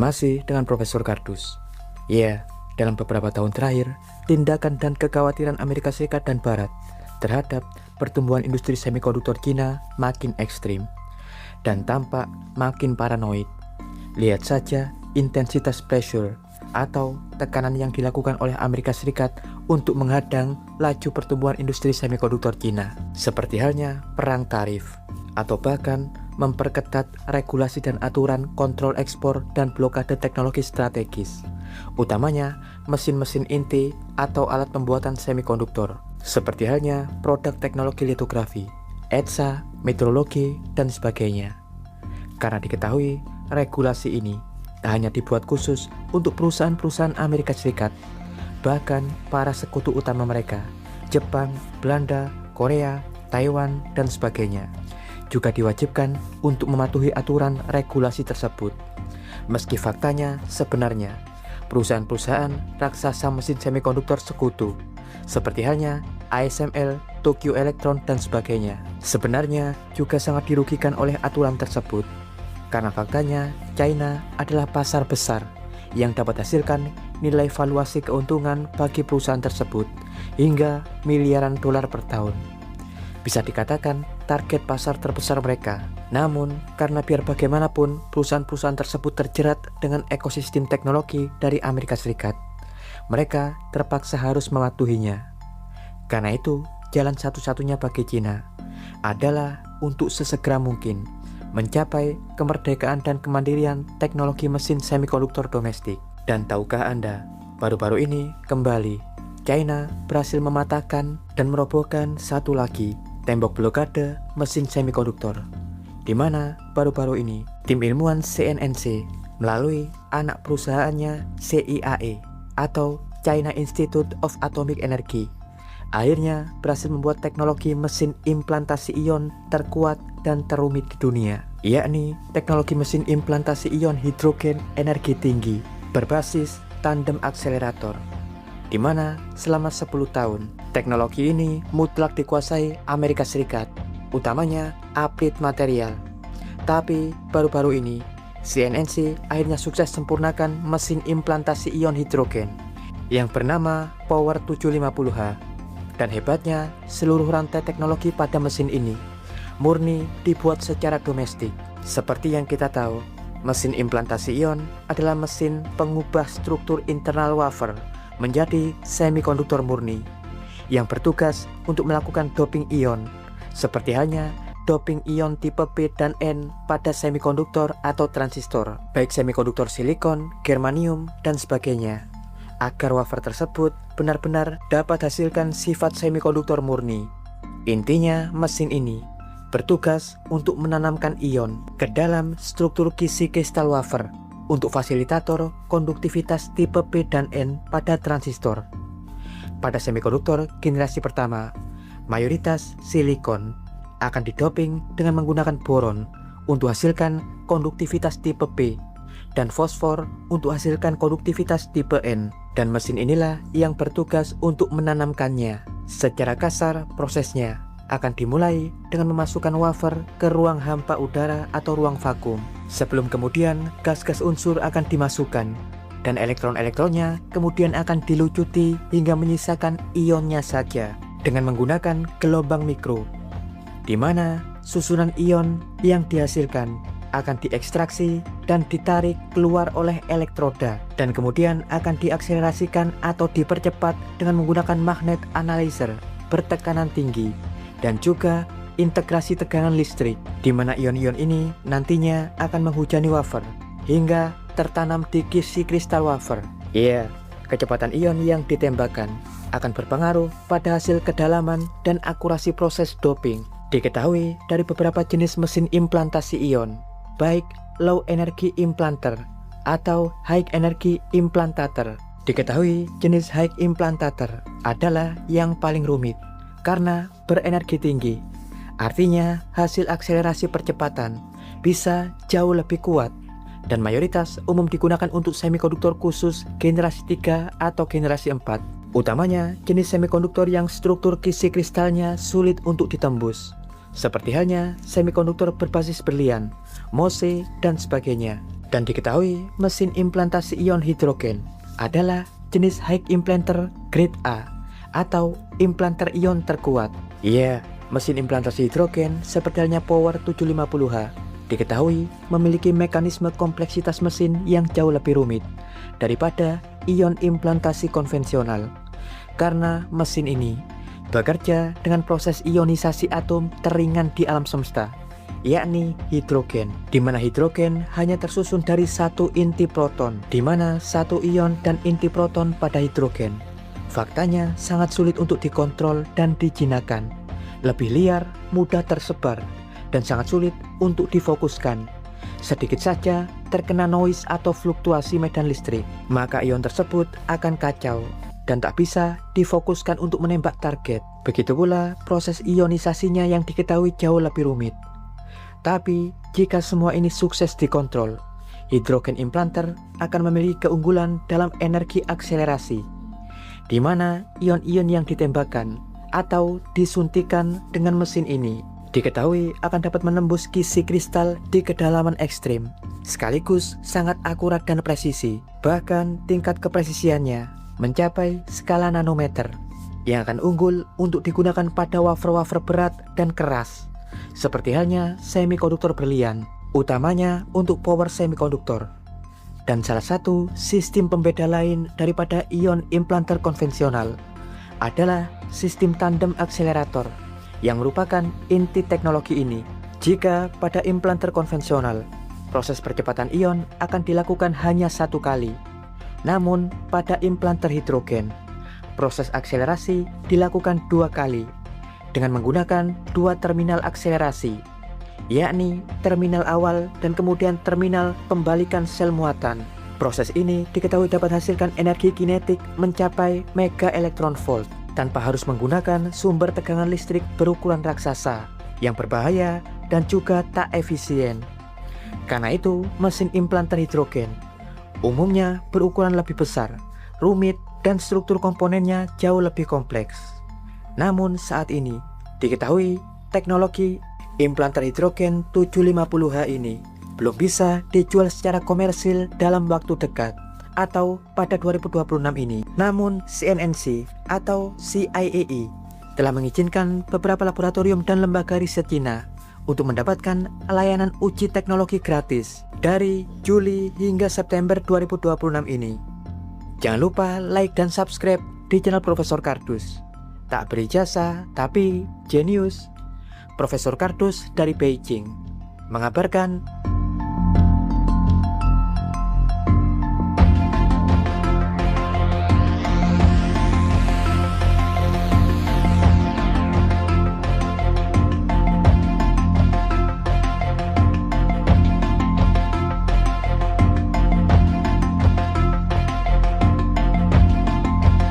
Masih dengan Profesor Kardus. Ya, dalam beberapa tahun terakhir, tindakan dan kekhawatiran Amerika Serikat dan Barat terhadap pertumbuhan industri semikonduktor Cina makin ekstrim dan tampak makin paranoid. Lihat saja intensitas pressure atau tekanan yang dilakukan oleh Amerika Serikat untuk menghadang laju pertumbuhan industri semikonduktor Cina, seperti halnya perang tarif atau bahkan memperketat regulasi dan aturan kontrol ekspor dan blokade teknologi strategis, utamanya mesin-mesin inti atau alat pembuatan semikonduktor, seperti halnya produk teknologi litografi, etsa, metrologi, dan sebagainya. Karena diketahui regulasi ini tak hanya dibuat khusus untuk perusahaan-perusahaan Amerika Serikat, bahkan para sekutu utama mereka, Jepang, Belanda, Korea, Taiwan, dan sebagainya, juga diwajibkan untuk mematuhi aturan regulasi tersebut. Meski faktanya sebenarnya perusahaan-perusahaan raksasa mesin semikonduktor sekutu seperti halnya ASML, Tokyo Electron, dan sebagainya sebenarnya juga sangat dirugikan oleh aturan tersebut. Karena faktanya China adalah pasar besar yang dapat hasilkan nilai valuasi keuntungan bagi perusahaan tersebut hingga miliaran dolar per tahun. Bisa dikatakan target pasar terbesar mereka. Namun, karena biar bagaimanapun perusahaan-perusahaan tersebut terjerat dengan ekosistem teknologi dari Amerika Serikat, mereka terpaksa harus mematuhinya. Karena itu, jalan satu-satunya bagi Cina adalah untuk sesegera mungkin mencapai kemerdekaan dan kemandirian teknologi mesin semikonduktor domestik. Dan tahukah Anda, baru-baru ini kembali China berhasil mematahkan dan merobohkan satu lagi tembok blokade mesin semikonduktor, di mana baru-baru ini tim ilmuwan CNNC melalui anak perusahaannya CIAE atau China Institute of Atomic Energy akhirnya berhasil membuat teknologi mesin implantasi ion terkuat dan terumit di dunia, yakni teknologi mesin implantasi ion hidrogen energi tinggi berbasis tandem akselerator, di mana selama 10 tahun teknologi ini mutlak dikuasai Amerika Serikat, utamanya applied material. Tapi baru-baru ini CNNC akhirnya sukses sempurnakan mesin implantasi ion hidrogen yang bernama Power 750H. Dan hebatnya, seluruh rantai teknologi pada mesin ini murni dibuat secara domestik. Seperti yang kita tahu, mesin implantasi ion adalah mesin pengubah struktur internal wafer menjadi semikonduktor murni yang bertugas untuk melakukan doping ion, seperti halnya doping ion tipe P dan N pada semikonduktor atau transistor, baik semikonduktor silikon, germanium, dan sebagainya, agar wafer tersebut benar-benar dapat hasilkan sifat semikonduktor murni. Intinya, mesin ini bertugas untuk menanamkan ion ke dalam struktur kisi kristal wafer untuk fasilitator konduktivitas tipe P dan N pada transistor. Pada semikonduktor generasi pertama, mayoritas silikon akan didoping dengan menggunakan boron untuk hasilkan konduktivitas tipe P dan fosfor untuk hasilkan konduktivitas tipe N. Dan mesin inilah yang bertugas untuk menanamkannya. Secara kasar, prosesnya akan dimulai dengan memasukkan wafer ke ruang hampa udara atau ruang vakum. Sebelum kemudian gas-gas unsur akan dimasukkan dan elektron-elektronnya kemudian akan dilucuti hingga menyisakan ionnya saja dengan menggunakan gelombang mikro, di mana susunan ion yang dihasilkan akan diekstraksi dan ditarik keluar oleh elektroda dan kemudian akan diakselerasikan atau dipercepat dengan menggunakan magnet analyzer bertekanan tinggi dan juga integrasi tegangan listrik, di mana ion-ion ini nantinya akan menghujani wafer hingga tertanam di kisi kristal wafer. Kecepatan ion yang ditembakkan akan berpengaruh pada hasil kedalaman dan akurasi proses doping. Diketahui dari beberapa jenis mesin implantasi ion, baik low energy implanter atau high energy implantator. Diketahui jenis high implantator adalah yang paling rumit karena berenergi tinggi. Artinya hasil akselerasi percepatan bisa jauh lebih kuat dan mayoritas umum digunakan untuk semikonduktor khusus generasi 3 atau generasi 4. Utamanya jenis semikonduktor yang struktur kisi kristalnya sulit untuk ditembus, seperti halnya semikonduktor berbasis berlian, MOSFET, dan sebagainya. Dan diketahui mesin implantasi ion hidrogen adalah jenis high implanter grade A atau implanter ion terkuat. Iya, mesin implantasi hidrogen seperti halnya Power 750H diketahui memiliki mekanisme kompleksitas mesin yang jauh lebih rumit daripada ion implantasi konvensional. Karena mesin ini bekerja dengan proses ionisasi atom teringan di alam semesta, yakni hidrogen, di mana hidrogen hanya tersusun dari satu inti proton, di mana satu ion dan inti proton pada hidrogen faktanya sangat sulit untuk dikontrol dan dijinakan, lebih liar, mudah tersebar, dan sangat sulit untuk difokuskan. Sedikit saja terkena noise atau fluktuasi medan listrik, maka ion tersebut akan kacau dan tak bisa difokuskan untuk menembak target. Begitu pula proses ionisasinya yang diketahui jauh lebih rumit. Tapi jika semua ini sukses dikontrol, hidrogen implanter akan memiliki keunggulan dalam energi akselerasi, di mana ion-ion yang ditembakkan atau disuntikan dengan mesin ini diketahui akan dapat menembus kisi kristal di kedalaman ekstrim, sekaligus sangat akurat dan presisi. Bahkan tingkat kepresisiannya mencapai skala nanometer, yang akan unggul untuk digunakan pada wafer-wafer berat dan keras, seperti halnya semikonduktor berlian, utamanya untuk power semikonduktor. Dan salah satu sistem pembeda lain daripada ion implanter konvensional adalah sistem tandem akselerator, yang merupakan inti teknologi ini. Jika pada implanter konvensional, proses percepatan ion akan dilakukan hanya satu kali, namun pada implanter hidrogen, proses akselerasi dilakukan dua kali dengan menggunakan dua terminal akselerasi, yakni terminal awal dan kemudian terminal pembalikan sel muatan. Proses ini diketahui dapat hasilkan energi kinetik mencapai mega elektron volt tanpa harus menggunakan sumber tegangan listrik berukuran raksasa yang berbahaya dan juga tak efisien. Karena itu, mesin implanter hidrogen umumnya berukuran lebih besar, rumit, dan struktur komponennya jauh lebih kompleks. Namun saat ini diketahui teknologi implanter hidrogen 750H ini belum bisa dijual secara komersil dalam waktu dekat atau pada 2026 ini. Namun CNNC atau CIAE telah mengizinkan beberapa laboratorium dan lembaga riset Cina untuk mendapatkan layanan uji teknologi gratis dari Juli hingga September 2026 ini. Jangan lupa like dan subscribe di channel Profesor Kardus. Tak berijazah tapi jenius. Profesor Kardus dari Beijing mengabarkan